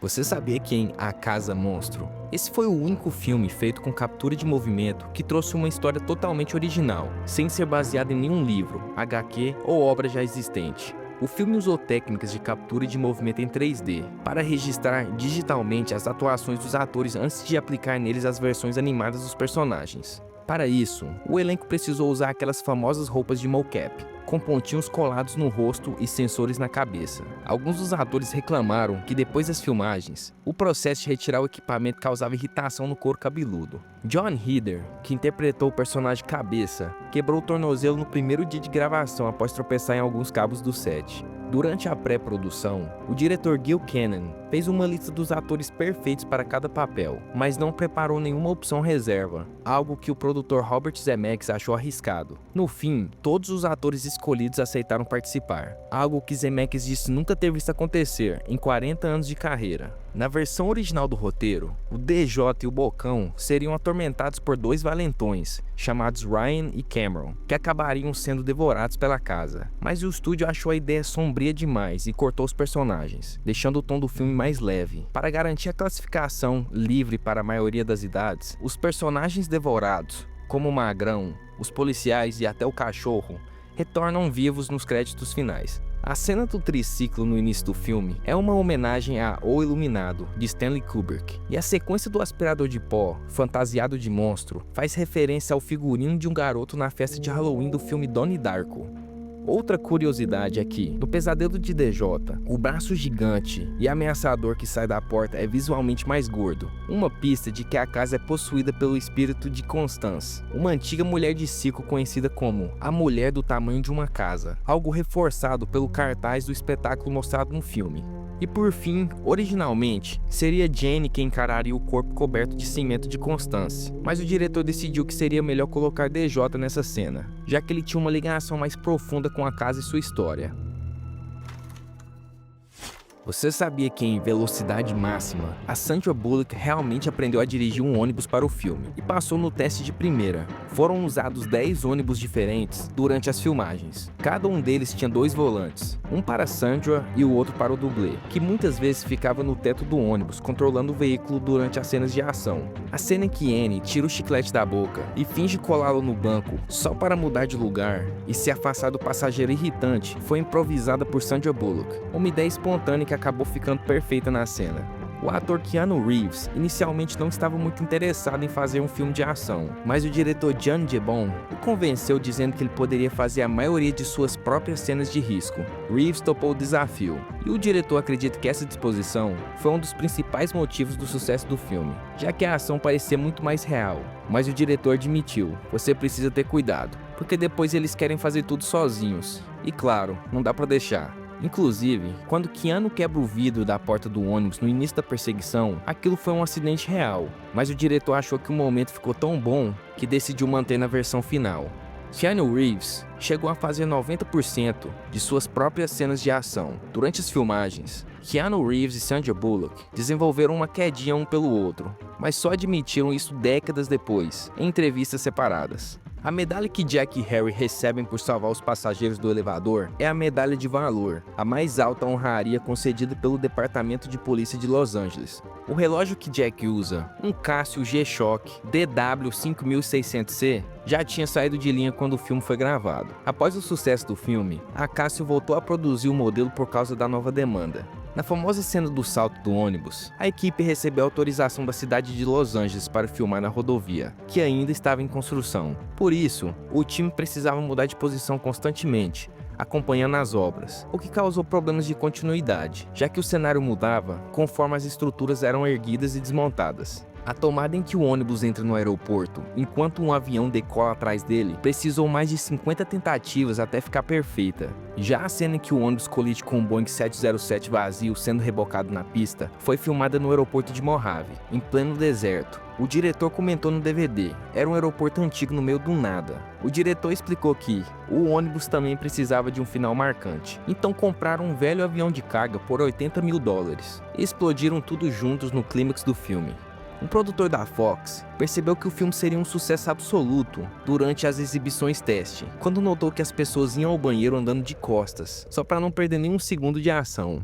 Você sabia que em A Casa Monstro, esse foi o único filme feito com captura de movimento que trouxe uma história totalmente original, sem ser baseado em nenhum livro, HQ ou obra já existente. O filme usou técnicas de captura de movimento em 3D para registrar digitalmente as atuações dos atores antes de aplicar neles as versões animadas dos personagens. Para isso, o elenco precisou usar aquelas famosas roupas de mocap, com pontinhos colados no rosto e sensores na cabeça. Alguns dos atores reclamaram que depois das filmagens, o processo de retirar o equipamento causava irritação no couro cabeludo. John Heder, que interpretou o personagem Cabeça, quebrou o tornozelo no primeiro dia de gravação após tropeçar em alguns cabos do set. Durante a pré-produção, o diretor Gil Cannon fez uma lista dos atores perfeitos para cada papel, mas não preparou nenhuma opção reserva, algo que o produtor Robert Zemeckis achou arriscado. No fim, todos os atores escolhidos aceitaram participar, algo que Zemeckis disse nunca ter visto acontecer em 40 anos de carreira. Na versão original do roteiro, o DJ e o Bocão seriam atormentados por dois valentões, chamados Ryan e Cameron, que acabariam sendo devorados pela casa. Mas o estúdio achou a ideia sombria demais e cortou os personagens, deixando o tom do filme mais leve. Para garantir a classificação livre para a maioria das idades, os personagens devorados, como o Magrão, os policiais e até o cachorro, retornam vivos nos créditos finais. A cena do triciclo no início do filme é uma homenagem a O Iluminado, de Stanley Kubrick, e a sequência do aspirador de pó, fantasiado de monstro, faz referência ao figurino de um garoto na festa de Halloween do filme Donnie Darko. Outra curiosidade é que, no Pesadelo de DJ, o braço gigante e ameaçador que sai da porta é visualmente mais gordo, uma pista de que a casa é possuída pelo espírito de Constance, uma antiga mulher de circo conhecida como a mulher do tamanho de uma casa, algo reforçado pelo cartaz do espetáculo mostrado no filme. E por fim, originalmente, seria Jane quem encararia o corpo coberto de cimento de Constance, mas o diretor decidiu que seria melhor colocar DJ nessa cena, já que ele tinha uma ligação mais profunda com a casa e sua história. Você sabia que em Velocidade Máxima, a Sandra Bullock realmente aprendeu a dirigir um ônibus para o filme e passou no teste de primeira. Foram usados 10 ônibus diferentes durante as filmagens. Cada um deles tinha 2 volantes, um para Sandra e o outro para o dublê, que muitas vezes ficava no teto do ônibus controlando o veículo durante as cenas de ação. A cena em que Annie tira o chiclete da boca e finge colá-lo no banco só para mudar de lugar e se afastar do passageiro irritante foi improvisada por Sandra Bullock, uma ideia espontânea que acabou ficando perfeita na cena. O ator Keanu Reeves inicialmente não estava muito interessado em fazer um filme de ação, mas o diretor Jon Gabon o convenceu dizendo que ele poderia fazer a maioria de suas próprias cenas de risco. Reeves topou o desafio, e o diretor acredita que essa disposição foi um dos principais motivos do sucesso do filme, já que a ação parecia muito mais real. Mas o diretor admitiu: você precisa ter cuidado, porque depois eles querem fazer tudo sozinhos. E claro, não dá pra deixar. Inclusive, quando Keanu quebra o vidro da porta do ônibus no início da perseguição, aquilo foi um acidente real, mas o diretor achou que o momento ficou tão bom que decidiu manter na versão final. Keanu Reeves chegou a fazer 90% de suas próprias cenas de ação. Durante as filmagens, Keanu Reeves e Sandra Bullock desenvolveram uma quedinha um pelo outro, mas só admitiram isso décadas depois, em entrevistas separadas. A medalha que Jack e Harry recebem por salvar os passageiros do elevador é a medalha de valor, a mais alta honraria concedida pelo Departamento de Polícia de Los Angeles. O relógio que Jack usa, um Casio G-Shock DW5600C, já tinha saído de linha quando o filme foi gravado. Após o sucesso do filme, a Casio voltou a produzir o modelo por causa da nova demanda. Na famosa cena do salto do ônibus, a equipe recebeu autorização da cidade de Los Angeles para filmar na rodovia, que ainda estava em construção. Por isso, o time precisava mudar de posição constantemente, acompanhando as obras, o que causou problemas de continuidade, já que o cenário mudava conforme as estruturas eram erguidas e desmontadas. A tomada em que o ônibus entra no aeroporto, enquanto um avião decola atrás dele, precisou mais de 50 tentativas até ficar perfeita. Já a cena em que o ônibus colide com um Boeing 707 vazio sendo rebocado na pista, foi filmada no aeroporto de Mojave, em pleno deserto. O diretor comentou no DVD, era um aeroporto antigo no meio do nada. O diretor explicou que o ônibus também precisava de um final marcante, então compraram um velho avião de carga por $80 mil e explodiram tudo juntos no clímax do filme. Um produtor da Fox percebeu que o filme seria um sucesso absoluto durante as exibições teste, quando notou que as pessoas iam ao banheiro andando de costas, só para não perder nenhum segundo de ação.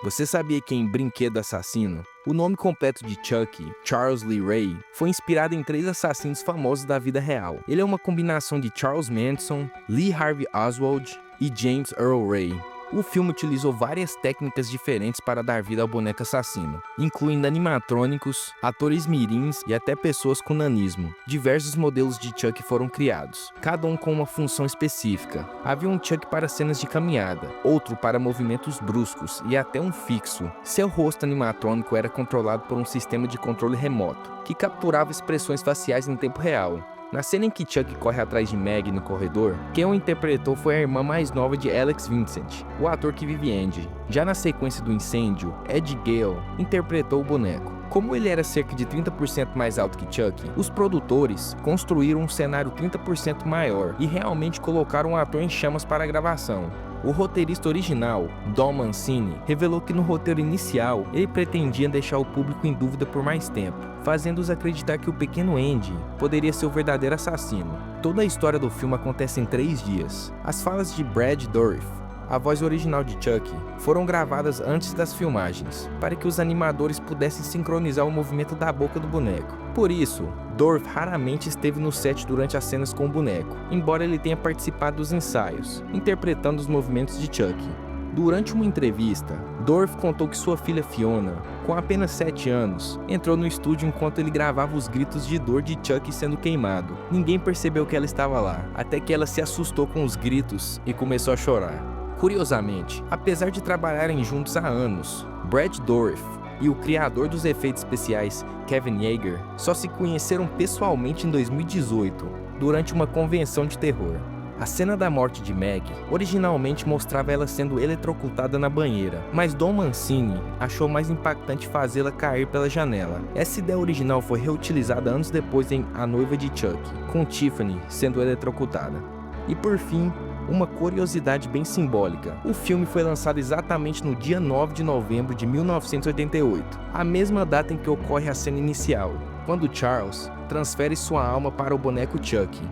Você sabia que em Brinquedo Assassino, o nome completo de Chucky, Charles Lee Ray, foi inspirado em 3 assassinos famosos da vida real? Ele é uma combinação de Charles Manson, Lee Harvey Oswald e James Earl Ray. O filme utilizou várias técnicas diferentes para dar vida ao boneco assassino, incluindo animatrônicos, atores mirins e até pessoas com nanismo. Diversos modelos de Chucky foram criados, cada um com uma função específica. Havia um Chucky para cenas de caminhada, outro para movimentos bruscos e até um fixo. Seu rosto animatrônico era controlado por um sistema de controle remoto, que capturava expressões faciais em tempo real. Na cena em que Chucky corre atrás de Maggie no corredor, quem o interpretou foi a irmã mais nova de Alex Vincent, o ator que vive Andy. Já na sequência do incêndio, Ed Gale interpretou o boneco. Como ele era cerca de 30% mais alto que Chucky, os produtores construíram um cenário 30% maior e realmente colocaram o ator em chamas para a gravação. O roteirista original, Don Mancini, revelou que no roteiro inicial ele pretendia deixar o público em dúvida por mais tempo, fazendo-os acreditar que o pequeno Andy poderia ser o verdadeiro assassino. Toda a história do filme acontece em 3 dias. As falas de Brad Dourif, a voz original de Chucky, foram gravadas antes das filmagens, para que os animadores pudessem sincronizar o movimento da boca do boneco. Por isso, Dourif raramente esteve no set durante as cenas com o boneco, embora ele tenha participado dos ensaios, interpretando os movimentos de Chucky. Durante uma entrevista, Dourif contou que sua filha Fiona, com apenas 7 anos, entrou no estúdio enquanto ele gravava os gritos de dor de Chucky sendo queimado. Ninguém percebeu que ela estava lá, até que ela se assustou com os gritos e começou a chorar. Curiosamente, apesar de trabalharem juntos há anos, Brad Dourif e o criador dos efeitos especiais, Kevin Yagher, só se conheceram pessoalmente em 2018, durante uma convenção de terror. A cena da morte de Maggie originalmente mostrava ela sendo eletrocutada na banheira, mas Don Mancini achou mais impactante fazê-la cair pela janela. Essa ideia original foi reutilizada anos depois em A Noiva de Chucky, com Tiffany sendo eletrocutada. E por fim, uma curiosidade bem simbólica. O filme foi lançado exatamente no dia 9 de novembro de 1988, a mesma data em que ocorre a cena inicial, quando Charles transfere sua alma para o boneco Chucky.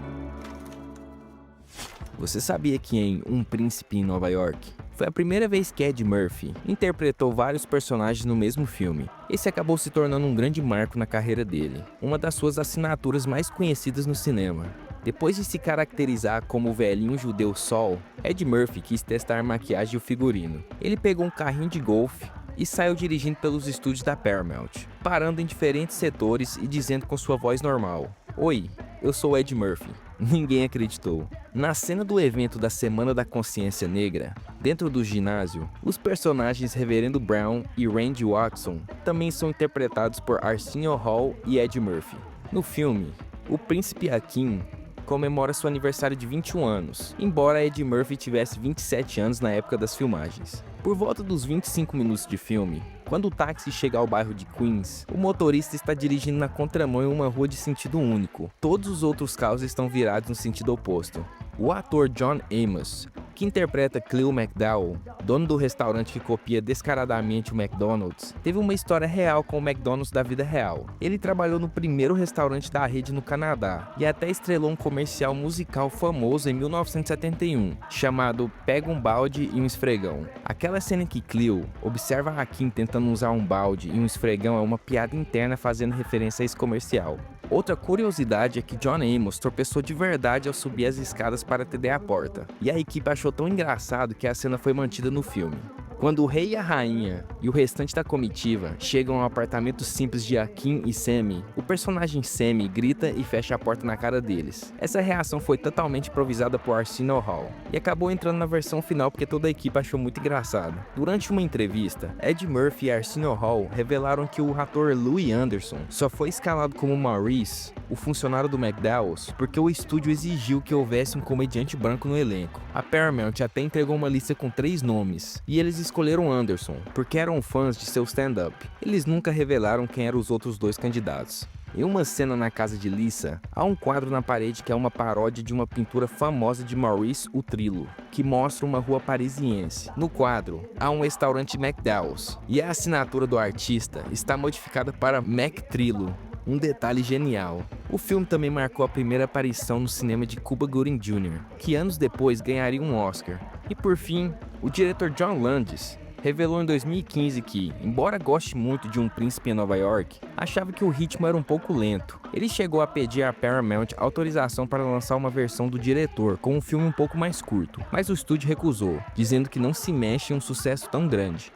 Você sabia que em Um Príncipe em Nova York, foi a primeira vez que Eddie Murphy interpretou vários personagens no mesmo filme? Esse acabou se tornando um grande marco na carreira dele, uma das suas assinaturas mais conhecidas no cinema. Depois de se caracterizar como o velhinho judeu Sol, Eddie Murphy quis testar a maquiagem e o figurino. Ele pegou um carrinho de golfe e saiu dirigindo pelos estúdios da Paramount, parando em diferentes setores e dizendo com sua voz normal: "Oi, eu sou Eddie Murphy." Ninguém acreditou. Na cena do evento da Semana da Consciência Negra, dentro do ginásio, os personagens Reverendo Brown e Randy Watson também são interpretados por Arsenio Hall e Eddie Murphy. No filme, o príncipe Akeem comemora seu aniversário de 21 anos, embora Eddie Murphy tivesse 27 anos na época das filmagens. Por volta dos 25 minutos de filme, quando o táxi chega ao bairro de Queens, o motorista está dirigindo na contramão em uma rua de sentido único. Todos os outros carros estão virados no sentido oposto. O ator John Amos, que interpreta Cleo McDowell, dono do restaurante que copia descaradamente o McDonald's, teve uma história real com o McDonald's da vida real. Ele trabalhou no primeiro restaurante da rede no Canadá e até estrelou um comercial musical famoso em 1971, chamado Pega um Balde e um Esfregão. Aquela cena em que Cleo observa a Akeem tentando usar um balde e um esfregão é uma piada interna fazendo referência a esse comercial. Outra curiosidade é que John Amos tropeçou de verdade ao subir as escadas para atender a porta, e a equipe achou tão engraçado que a cena foi mantida no filme. Quando o rei e a rainha e o restante da comitiva chegam ao apartamento simples de Akeem e Sammy, o personagem Sammy grita e fecha a porta na cara deles. Essa reação foi totalmente improvisada por Arsenio Hall e acabou entrando na versão final porque toda a equipe achou muito engraçado. Durante uma entrevista, Eddie Murphy e Arsenio Hall revelaram que o ator Louis Anderson só foi escalado como Maurice, o funcionário do McDowell's, porque o estúdio exigiu que houvesse um comediante branco no elenco. A Paramount até entregou uma lista com 3 nomes, e eles escolheram Anderson, porque eram fãs de seu stand-up. Eles nunca revelaram quem eram os outros 2 candidatos. Em uma cena na casa de Lisa, há um quadro na parede que é uma paródia de uma pintura famosa de Maurice Utrillo, que mostra uma rua parisiense. No quadro, há um restaurante McDowell's, e a assinatura do artista está modificada para Mac Trillo. Um detalhe genial. O filme também marcou a primeira aparição no cinema de Cuba Gooding Jr., que anos depois ganharia um Oscar. E por fim, o diretor John Landis revelou em 2015 que, embora goste muito de Um Príncipe em Nova York, achava que o ritmo era um pouco lento. Ele chegou a pedir à Paramount autorização para lançar uma versão do diretor com um filme um pouco mais curto, mas o estúdio recusou, dizendo que não se mexe em um sucesso tão grande.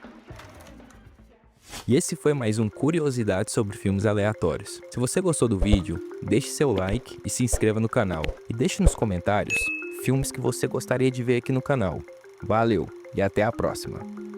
E esse foi mais um Curiosidade sobre Filmes Aleatórios. Se você gostou do vídeo, deixe seu like e se inscreva no canal. E deixe nos comentários filmes que você gostaria de ver aqui no canal. Valeu e até a próxima!